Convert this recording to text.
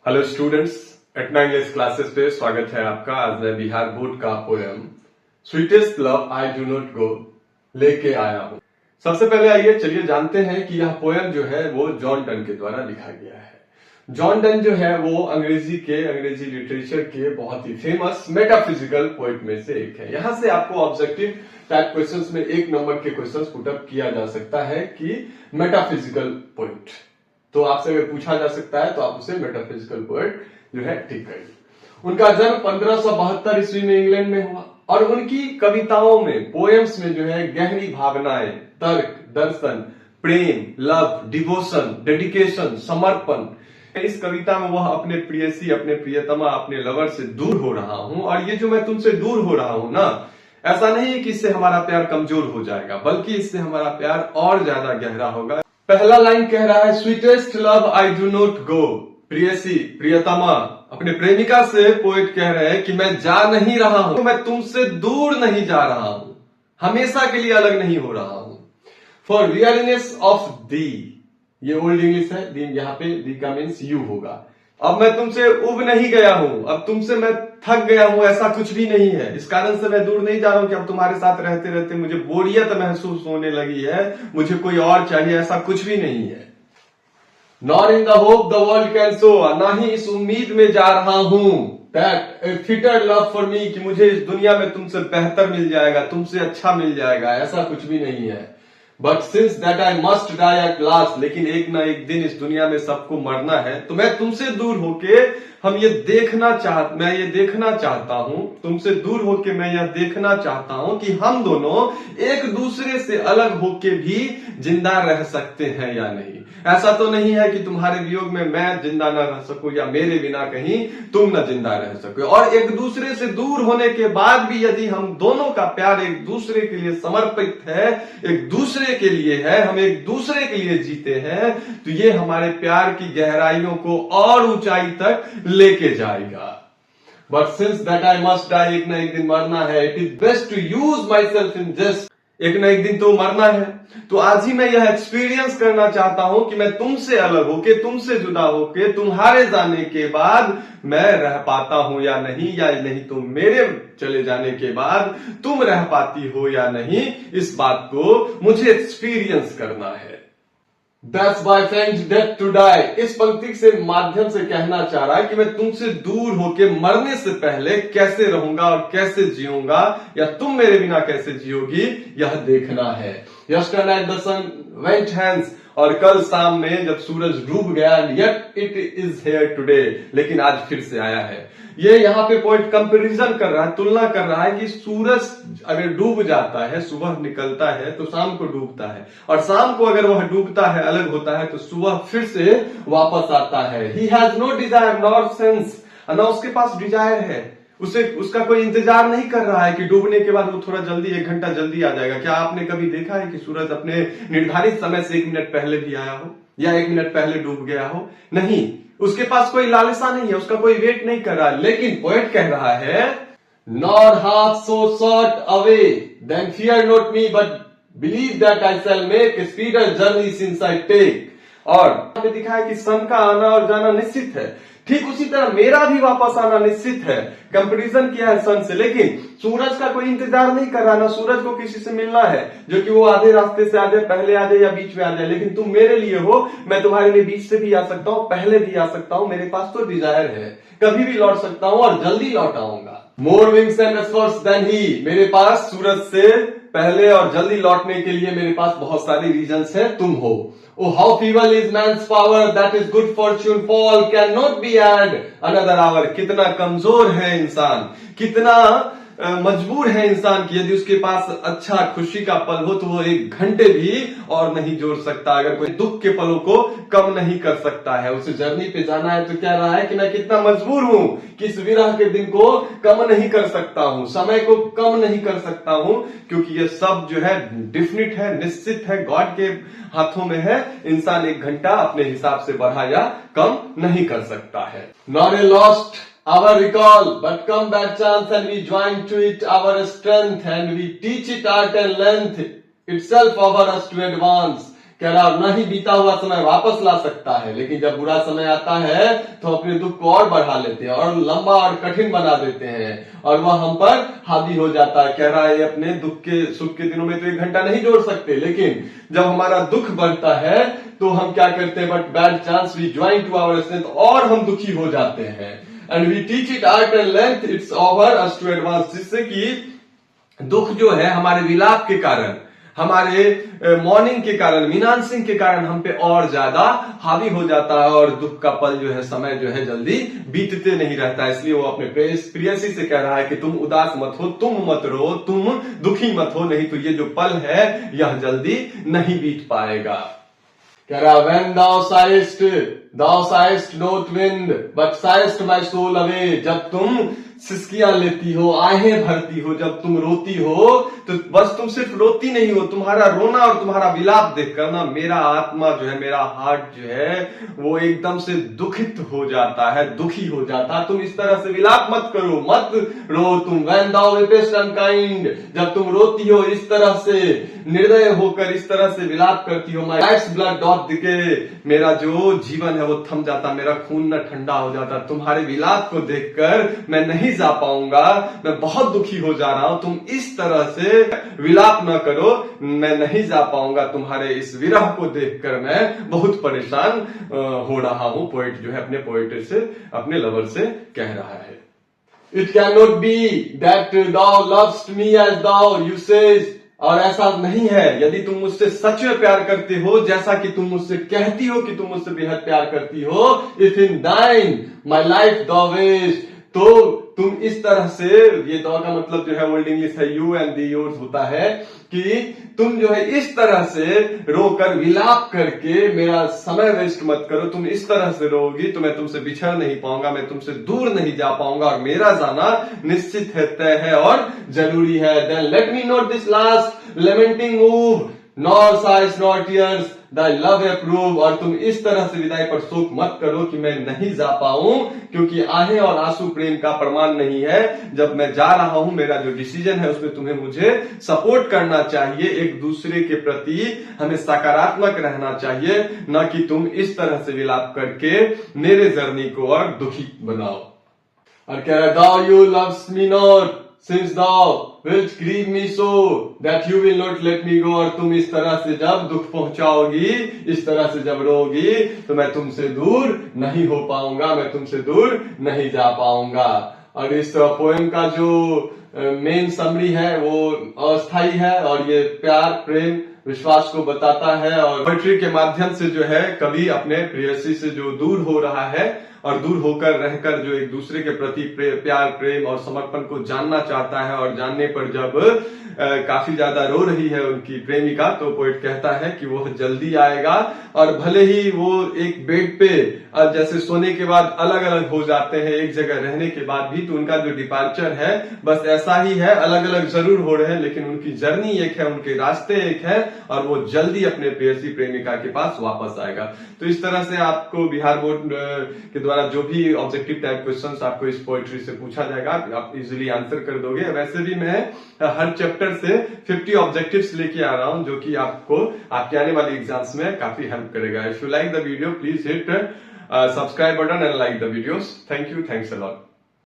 Hello students, Etna English classes पे स्वागत है आपका। आज मैं बिहार बोर्ड का poem sweetest love I do not गो लेके आया हूं। सबसे पहले आइए चलिए जानते हैं कि यह पोएम जो है वो जॉन डन के द्वारा लिखा गया है। जॉन डन जो है वो अंग्रेजी लिटरेचर के बहुत ही फेमस मेटाफिजिकल पोएट में से एक है। यहां से आपको ऑब्जेक्टिव टाइप क्वेश्चंस में 1 नंबर के क्वेश्चंस पुटअप किया जा सकता है कि मेटाफिजिकल पोएट, तो आपसे अगर पूछा जा सकता है तो आप उसे मेटाफिजिकल पोएट जो है ठीक करिए। उनका जन्म 1572 ईस्वी में इंग्लैंड में हुआ और उनकी कविताओं में, पोएम्स में जो है गहरी भावनाएं, तर्क, दर्शन, प्रेम, लव, डिवोशन, डेडिकेशन, समर्पण। इस कविता में वह अपने प्रियसी, अपने प्रियतमा, अपने लवर से दूर हो रहा हूं और ये जो मैं तुमसे दूर हो रहा हूं ना, ऐसा नहीं है कि इससे हमारा प्यार कमजोर हो जाएगा, बल्कि इससे हमारा प्यार और ज्यादा गहरा होगा। पहला लाइन कह रहा है sweetest love I do not go. प्रियसी, प्रियतमा, अपने प्रेमिका से पोएट कह रहे हैं कि मैं जा नहीं रहा हूं, मैं तुमसे दूर नहीं जा रहा हूं, हमेशा के लिए अलग नहीं हो रहा हूं। फॉर रियलनेस ऑफ दी, ये ओल्ड इंग्लिश है, दी यहाँ पे दी का मीन्स यू होगा। अब मैं तुमसे उब नहीं गया हूं, अब तुमसे मैं थक गया हूं, ऐसा कुछ भी नहीं है। इस कारण से मैं दूर नहीं जा रहा हूं कि अब तुम्हारे साथ रहते रहते मुझे बोरियत महसूस होने लगी है, मुझे कोई और चाहिए, ऐसा कुछ भी नहीं है। Not in the hope the world can show, ना ही इस उम्मीद में जा रहा हूं that A fitter love for me, कि मुझे इस दुनिया में तुमसे बेहतर मिल जाएगा, तुमसे अच्छा मिल जाएगा, ऐसा कुछ भी नहीं है। But since that I must die at last, लेकिन एक ना एक दिन इस दुनिया में सबको मरना है, तो मैं तुमसे दूर होके मैं ये देखना चाहता हूं, तुमसे दूर होके मैं यह देखना चाहता हूं कि हम दोनों एक दूसरे से अलग होके भी जिंदा रह सकते हैं या नहीं। ऐसा तो नहीं है कि तुम्हारे वियोग में मैं जिंदा ना रह सकूं या मेरे बिना कहीं तुम न जिंदा रह सको। और एक दूसरे से दूर होने के बाद भी यदि हम दोनों का प्यार एक दूसरे के लिए समर्पित है, एक दूसरे के लिए है, हम एक दूसरे के लिए जीते हैं, तो ये हमारे प्यार की गहराइयों को और ऊंचाई तक लेके जाएगा। But since that I must die, एक ना एक दिन मरना है, it is best to use myself in just, एक ना एक दिन तो मरना है, तो आज ही मैं यह एक्सपीरियंस करना चाहता हूं कि मैं तुमसे अलग होके, तुमसे जुदा होके, तुम्हारे जाने के बाद मैं रह पाता हूं या नहीं, या नहीं तो मेरे चले जाने के बाद तुम रह पाती हो या नहीं, इस बात को मुझे एक्सपीरियंस करना है। That's why friends death to die, इस पंक्ति से माध्यम से कहना चाह रहा है कि मैं तुमसे दूर होके मरने से पहले कैसे रहूंगा और कैसे जीऊंगा, या तुम मेरे बिना कैसे जियोगी, यह देखना है। Yesterday night the sun went hence, और कल शाम में जब सूरज डूब गया, yet it is here today, लेकिन आज फिर से आया है। ये यहाँ पे पॉइंट कंपैरिजन कर रहा है, तुलना कर रहा है कि सूरज अगर डूब जाता है, सुबह निकलता है तो शाम को डूबता है, और शाम को अगर वह डूबता है, अलग होता है, तो सुबह फिर से वापस आता है। He has no desire nor sense, ना उसके पास डिजायर है, उसका कोई इंतजार नहीं कर रहा है कि डूबने के बाद वो थोड़ा जल्दी 1 घंटा जल्दी आ जाएगा। क्या आपने कभी देखा है कि सूरज अपने निर्धारित समय से 1 मिनट पहले भी आया हो या 1 मिनट पहले डूब गया हो? नहीं, उसके पास कोई लालसा नहीं है, उसका कोई वेट नहीं कर रहा है। लेकिन पोएट कह रहा है nor half so short away then fear not me but believe that I shall make a speeder journey since I take. और दिखा है कि सन का आना और जाना निश्चित है, ठीक उसी तरह मेरा भी वापस आना निश्चित है। कंपैरिजन किया है सन से, लेकिन सूरज का कोई इंतजार नहीं कर रहा, ना सूरज को किसी से मिलना है जो कि वो आधे रास्ते से आ जाए, पहले आ जाए या बीच में आ जाए। लेकिन तुम मेरे लिए हो, मैं तुम्हारे लिए बीच से भी आ सकता हूँ, पहले भी आ सकता हूँ, मेरे पास तो डिजायर है, कभी भी लौट सकता हूँ और जल्दी लौट आऊंगा। More wings and efforts then he, मेरे पास सूरज से पहले और जल्दी लौटने के लिए मेरे पास बहुत सारी रीजंस है, तुम हो। Oh, how feeble is man's power, that is good fortune fall cannot be add another hour, कितना कमजोर है इंसान, कितना मजबूर है इंसान कि यदि उसके पास अच्छा खुशी का पल हो तो वो 1 घंटे भी और नहीं जोड़ सकता, अगर कोई दुख के पलों को कम नहीं कर सकता है। उसे जर्नी पे जाना है तो कह रहा है कि मैं कितना मजबूर हूं कि इस विरह के दिन को कम नहीं कर सकता हूं, समय को कम नहीं कर सकता हूं, क्योंकि ये सब जो है डेफिनिट है, निश्चित है, गॉड के हाथों में है। इंसान 1 घंटा अपने हिसाब से बढ़ा या कम नहीं कर सकता है। Not a lost our recall, but come back chance and we join to it our strength and we teach it art and length itself over us to advance, कह रहा न ही बीता हुआ समय वापस ला सकता है, लेकिन जब बुरा समय आता है तो अपने दुख को और बढ़ा लेते हैं और लंबा और कठिन बना देते हैं और वह हम पर हावी हो जाता है। कह रहा है अपने दुख के सुख के दिनों में तो 1 घंटा नहीं जोड़ सकते, लेकिन जब हमारा दुख बढ़ता है तो हम क्या करते हैं, but bad chance we join to our strength, और हम दुखी हो जाते हैं। And we teach it art and length it's over us to advance, जिससे कि दुख जो है हमारे विलाप के कारण, हमारे मॉर्निंग के कारण, मीनांसिंग के कारण हम पे और ज्यादा हावी हो जाता है और दुख का पल जो है, समय जो है जल्दी बीतते नहीं रहता है। इसलिए वो अपने प्रेयसी से कह रहा है कि तुम उदास मत हो, तुम मत रो, तुम दुखी मत हो, नहीं तो ये जो पल है यह जल्दी नहीं बीत पाएगा। कह रहा when thou sighest not wind but sighest my soul away, जब तुम सिसकियां लेती हो, आहें भरती हो, जब तुम रोती हो तो बस तुम सिर्फ रोती नहीं हो, तुम्हारा रोना और तुम्हारा विलाप देखकर ना मेरा आत्मा जो है, मेरा हार्ट जो है वो एकदम से दुखित हो जाता है, दुखी हो जाता है। तुम इस तरह से विलाप मत करो, मत रो तुम। when thou weepest unkind, जब तुम रोती हो इस तरह से, निर्दय होकर इस तरह से विलाप करती हो, my life's blood doth decay, मेरा जो जीवन है वो थम जाता, मेरा खून न ठंडा हो जाता। तुम्हारे विलाप को देखकर मैं नहीं जा पाऊंगा, मैं बहुत दुखी हो जा रहा हूं, तुम इस तरह से विलाप न करो, मैं नहीं जा पाऊंगा। तुम्हारे इस विरह को देखकर मैं बहुत परेशान हो रहा हूं। पोएट जो है अपने पोएट से, अपने लवर से कह रहा है। It cannot be that thou lovest me as thou you says, और ऐसा नहीं है यदि तुम मुझसे सच में प्यार करते हो, जैसा कि तुम मुझसे कहती हो कि तुम मुझसे बेहद प्यार करती हो। If in thine my life thou waste, तो तुम इस तरह से, ये दो का मतलब जो है ओल्ड इंग्लिश है यू एंड दी योर्स होता है, कि तुम जो है इस तरह से रोकर विलाप करके मेरा समय वेस्ट मत करो। तुम इस तरह से रोगी तो मैं तुमसे बिछड़ नहीं पाऊंगा, मैं तुमसे दूर नहीं जा पाऊंगा, और मेरा जाना निश्चित है, तय है और जरूरी है। Then let me note this last lamenting move nor sighs nor tears thy love approve, और तुम इस तरह से विदाई पर शोक मत करो कि मैं नहीं जा पाऊं, क्योंकि आहें और आंसू प्रेम का प्रमाण नहीं है। जब मैं जा रहा हूं, मेरा जो डिसीजन है उसमें तुम्हें मुझे सपोर्ट करना चाहिए, एक दूसरे के प्रति हमें सकारात्मक रहना चाहिए, न कि तुम इस तरह से विलाप करके मेरे जर्नी को और दुखी बनाओ। और कह रहा thou you loves me not since thou wilt grieve me so that you will not let me go, और तुम इस तरह से जब दुख पहुंचाओगी, इस तरह से जब रोगी, तो मैं तुमसे दूर नहीं हो पाऊंगा, मैं तुमसे दूर नहीं जा पाऊंगा। और इस पोएम का जो मेन समरी है वो अस्थाई है, और ये प्यार, प्रेम, विश्वास को बताता है। और पोएट्री के माध्यम से जो है कवि अपने प्रेयसी से जो दूर हो रहा है और दूर होकर रहकर जो एक दूसरे के प्रति प्यार, प्रेम और समर्पण को जानना चाहता है, और जानने पर जब काफी ज्यादा रो रही है उनकी प्रेमिका, तो पोएट कहता है कि वह जल्दी आएगा। और भले ही वो एक बेड पे जैसे सोने के बाद अलग अलग हो जाते हैं, एक जगह रहने के बाद भी, तो उनका जो डिपार्चर है बस ऐसा ही है, अलग अलग जरूर हो रहे हैं, लेकिन उनकी जर्नी एक है, उनके रास्ते एक है, और वो जल्दी अपने प्रेयसी प्रेमिका के पास वापस आएगा। तो इस तरह से आपको बिहार बोर्ड के द्वारा जो भी ऑब्जेक्टिव टाइप क्वेश्चंस आपको इस पोएट्री से पूछा जाएगा, आप इजीली आंसर कर दोगे। वैसे भी मैं हर चैप्टर से 50 ऑब्जेक्टिव्स लेके आ रहा हूं, जो कि आपको आपके आने वाले एग्जाम्स में काफी हेल्प करेगा। If you like the video please hit subscribe button and like the videos. Thank you, thanks a lot.